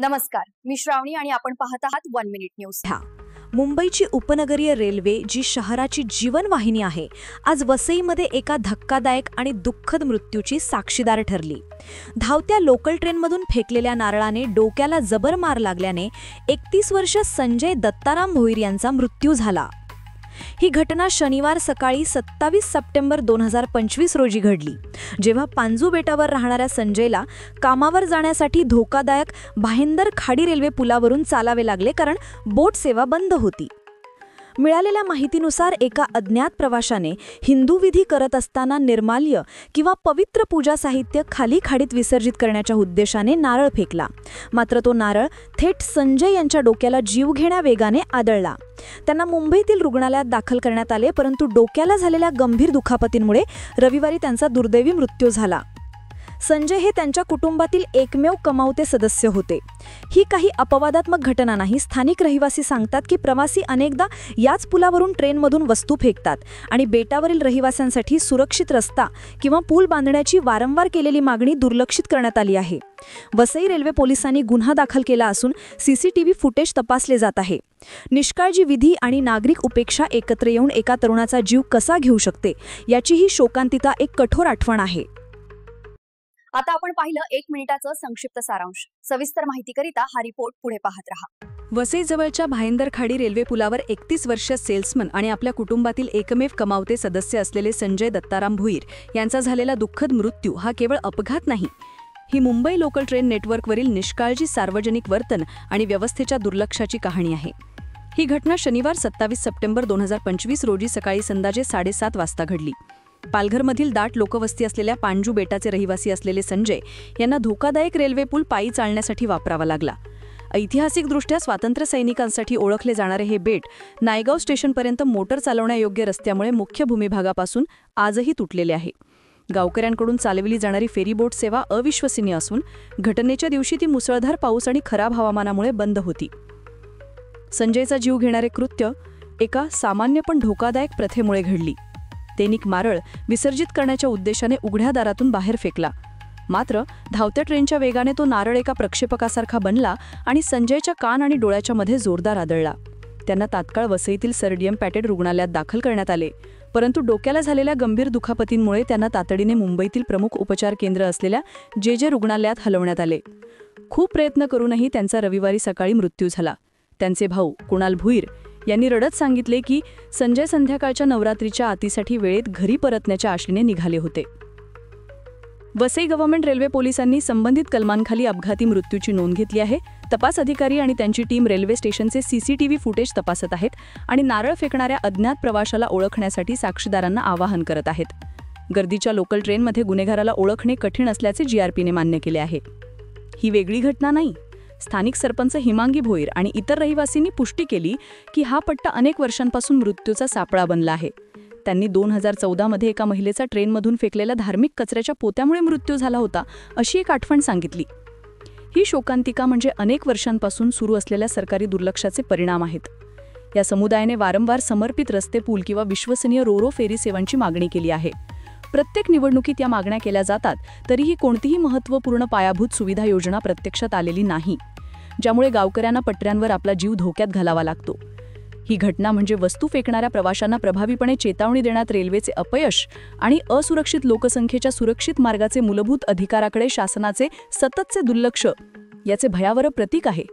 नमस्कार, मी श्रावणी आणि आपण पाहत आहात 1 मिनिट न्यूज. मुंबईची उपनगरीय रेल्वे जी शहराची जीवनवाहिनी आहे, आज वसईमध्ये एका धक्कादायक आणि दुःखद मृत्यूची साक्षीदार ठरली. धावत्या लोकल ट्रेनमधून फेकलेल्या नारळाने डोक्याला जबर मार लागल्याने 31 वर्ष संजय दत्ताराम भोईर यांचा मृत्यू झाला. ही घटना शनिवार सकाळी 27 सप्टेंबर 2025 रोजी घडली, जेव्हा पांजू बेटावर राहणाऱ्या संजयला कामावर जाण्यासाठी धोकादायक भाईंदर खाडी रेल्वे पुलावरून चालावे लागले, कारण बोट सेवा बंद होती. मिळालेल्या माहितीनुसार एका अज्ञात प्रवाशाने हिंदू विधी करत असताना निर्माल्य किंवा पवित्र पूजा साहित्य खाली खाडीत विसर्जित करण्याच्या उद्देशाने नारळ फेकला. मात्र तो नारळ थेट संजय यांच्या डोक्याला जीवघेण्या वेगाने आदळला. त्यांना मुंबईतील रुग्णालयात दाखल करण्यात आले, परंतु डोक्याला झालेल्या गंभीर दुखापतींमुळे रविवारी त्यांचा दुर्दैवी मृत्यू झाला. संजय हे त्यांच्या कुटुंबातील एकमेव कमावते सदस्य होते. ही काही अपवादात्मक घटना नाही. स्थानिक रहिवासी सांगतात की प्रवासी अनेकदा याच पुलावरून ट्रेनमधून वस्तू फेकतात आणि बेटावरील रहिवाशांसाठी सुरक्षित रस्ता किंवा पूल बांधण्याची वारंवार केलेली मागणी दुर्लक्षित करण्यात आली आहे. वसई रेल्वे पोलिसांनी गुन्हा दाखल केला असून सीसीटीव्ही फुटेज तपासले जात आहे. निष्काळजी विधी आणि नागरिक उपेक्षा एकत्र येऊन एका तरुणाचा जीव कसा घेऊ शकते याची ही शोकांतिका एक कठोर आठवण आहे. आता आपण पाहिलं 1 मिनिटाचं संक्षिप्त सारांश. सविस्तर माहितीकरिता हा रिपोर्ट पुढे पाहत रहा. वसईजवळच्या भाईंदर खाडी रेल्वे पुलावर 31 वर्ष सेल्समन आणि आपल्या कुटुंबातील एकमेव कमावते सदस्य असलेले संजय दत्ताराम भोईर यांचा झालेला दुःखद मृत्यू हा केवळ अपघात नाही. ही मुंबई लोकल ट्रेन नेटवर्कवरील निष्काळजी सार्वजनिक वर्तन आणि व्यवस्थेच्या दुर्लक्षाची कहाणी आहे. ही घटना शनिवार 27 सप्टेंबर 2025 रोजी सकाळी अंदाजे 7:30 वाजता घडली. पालघरमधील दाट लोकवस्ती असलेल्या पांजू बेटाचे रहिवासी असलेले संजय यांना धोकादायक रेल्वे पूल पायी चालण्यासाठी वापरावा लागला. ऐतिहासिकदृष्ट्या स्वातंत्र्य सैनिकांसाठी ओळखले जाणारे हे बेट नायगाव स्टेशनपर्यंत मोटर चालवण्यायोग्य रस्त्यामुळे मुख्य भूमिभागापासून आजही तुटलेले आहे. गावकऱ्यांकडून चालविली जाणारी फेरीबोट सेवा अविश्वसनीय असून घटनेच्या दिवशी ती मुसळधार पाऊस आणि खराब हवामानामुळे बंद होती. संजयचा जीव घेणारे कृत्य एका सामान्य पण धोकादायक प्रथेमुळे घडली. दैनिक नारळ विसर्जित करण्याच्या उद्देशाने उघड्या दारातून बाहेर फेकला. मात्र धावत्या ट्रेनच्या वेगाने तो नारळ एका प्रक्षेपकासारखा बनला आणि संजयच्या कान आणि डोळ्याच्या मध्ये जोरदार आदळला. त्यांना तात्काळ वसईतील सर डी एम पॅटेड रुग्णालयात दाखल करण्यात आले, परंतु डोक्याला झालेल्या गंभीर दुखापतींमुळे त्यांना तातडीने मुंबईतील प्रमुख उपचार केंद्र असलेल्या जे रुग्णालयात हलवण्यात आले. खूप प्रयत्न करूनही त्यांचा रविवारी सकाळी मृत्यू झाला. त्यांचे भाऊ कुणाल भोईर यांनी रडत सांगितले की संजय संध्याकाळच्या नवरात्रीच्या आतीसाठी वेळेत घरी परतण्याच्या आशेने निघाले होते. वसई गव्हर्नमेंट रेल्वे पोलिसांनी संबंधित कलमांखाली अपघाती मृत्यूची नोंद घेतली आहे. तपास अधिकारी आणि त्यांची टीम रेल्वे स्टेशनचे सीसीटीव्ही फुटेज तपासत आहेत आणि नारळ फेकणाऱ्या अज्ञात प्रवाशाला ओळखण्यासाठी साक्षीदारांना आवाहन करत आहेत. गर्दीच्या लोकल ट्रेनमध्ये गुन्हेगाराला ओळखणे कठीण असल्याचे जीआरपीने मान्य केले आहे. ही वेगळी घटना नाही. स्थानिक सरपंच हिमांगी भोईर आणि इतर रहिवासींनी पुष्टी केली की हा पट्टा अनेक वर्षांपासून मृत्यूचा सापळा बनला आहे. त्यांनी 2014 मध्ये एका महिलेचा ट्रेनमधून फेकलेल्या धार्मिक कचऱ्याच्या पोत्यामुळे मृत्यू झाला होता अशी एक आठवण सांगितली. ही शोकांतिका म्हणजे अनेक वर्षांपासून सुरू असलेल्या सरकारी दुर्लक्षाचे परिणाम आहेत. या समुदायाने वारंवार समर्पित रस्ते, पूल किंवा विश्वसनीय रोरो फेरी सेवांची मागणी केली आहे. प्रत्येक निवडणुकीत या मागण्या केल्या जातात, तरीही कोणतीही महत्त्वपूर्ण पायाभूत सुविधा योजना प्रत्यक्षात आलेली नाही, ज्यामुळे गावकऱ्यांना पटऱ्यांवर आपला जीव धोक्यात घालावा लागतो. ही घटना म्हणजे वस्तू फेकणाऱ्या प्रवाशांना प्रभावीपणे चेतावणी देण्यात रेल्वेचे अपयश आणि असुरक्षित लोकसंख्येच्या सुरक्षित मार्गाचे मूलभूत अधिकाराकडे शासनाचे सततचे दुर्लक्ष याचे भयावह प्रतीक आहे.